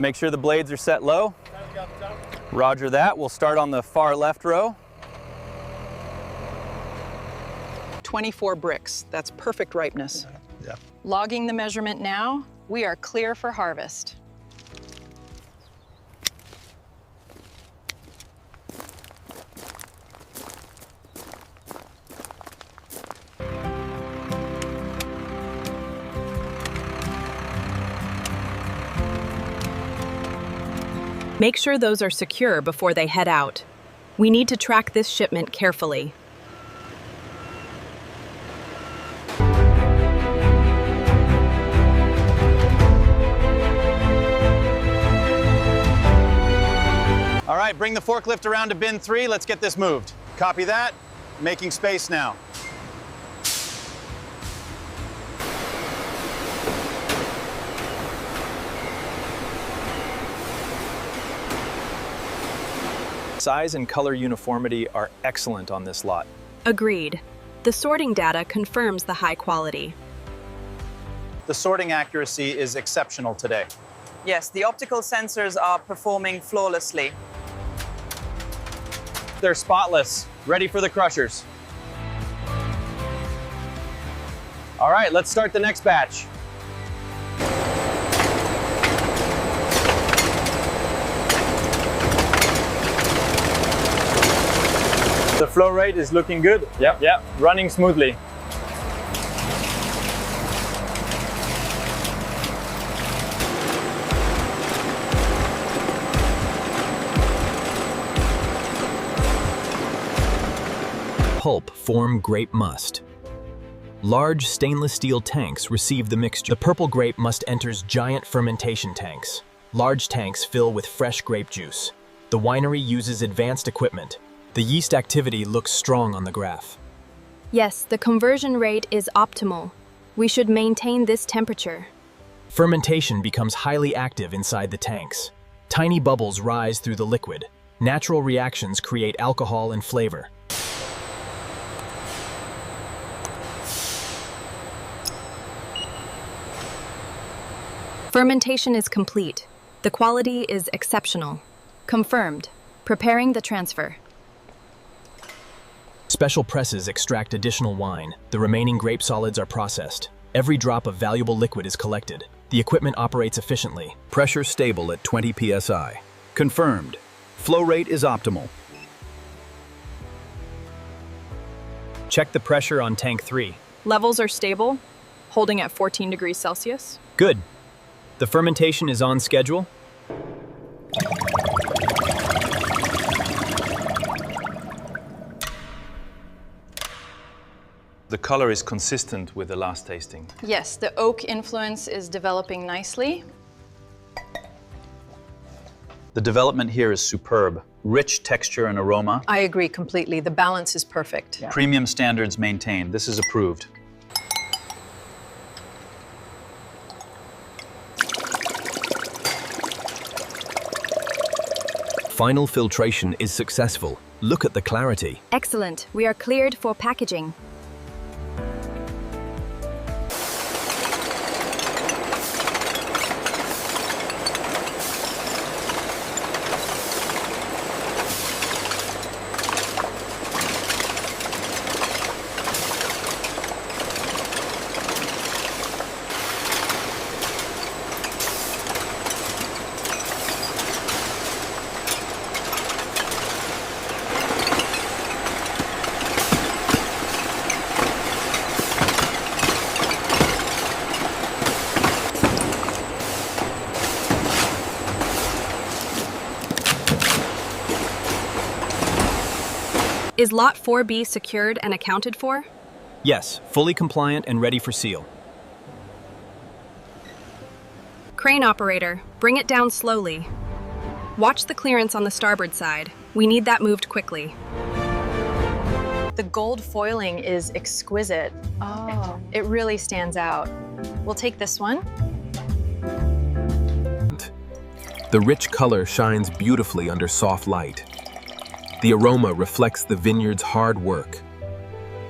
Make sure the blades are set low. Roger that. We'll start on the far left row. 24 bricks. That's perfect ripeness. Yeah. Logging the measurement now. We are clear for harvest. Make sure those are secure before they head out. We need to track this shipment carefully. All right, bring the forklift around to bin 3. Let's get this moved. Copy that. Making space now. Size and color uniformity are excellent on this lot. Agreed. The sorting data confirms the high quality. The sorting accuracy is exceptional today. Yes, the optical sensors are performing flawlessly. They're spotless, ready for the crushers. All right, let's start the next batch. The flow rate is looking good. Yep, running smoothly. Pulp form grape must. Large stainless steel tanks receive the mixture. The purple grape must enters giant fermentation tanks. Large tanks fill with fresh grape juice. The winery uses advanced equipment. The yeast activity looks strong on the graph. Yes, the conversion rate is optimal. We should maintain this temperature. Fermentation becomes highly active inside the tanks. Tiny bubbles rise through the liquid. Natural reactions create alcohol and flavor. Fermentation is complete. The quality is exceptional. Confirmed. Preparing the transfer. Special presses extract additional wine. The remaining grape solids are processed. Every drop of valuable liquid is collected. The equipment operates efficiently. Pressure stable at 20 psi. Confirmed. Flow rate is optimal. Check the pressure on tank 3. Levels are stable, holding at 14 degrees Celsius. Good. The fermentation is on schedule. The color is consistent with the last tasting. Yes, the oak influence is developing nicely. The development here is superb. Rich texture and aroma. I agree completely. The balance is perfect. Premium standards maintained. This is approved. Final filtration is successful. Look at the clarity. Excellent. We are cleared for packaging. Is Lot 4B secured and accounted for? Yes, fully compliant and ready for seal. Crane operator, bring it down slowly. Watch the clearance on the starboard side. We need that moved quickly. The gold foiling is exquisite. Oh, it really stands out. We'll take this one. The rich color shines beautifully under soft light. The aroma reflects the vineyard's hard work.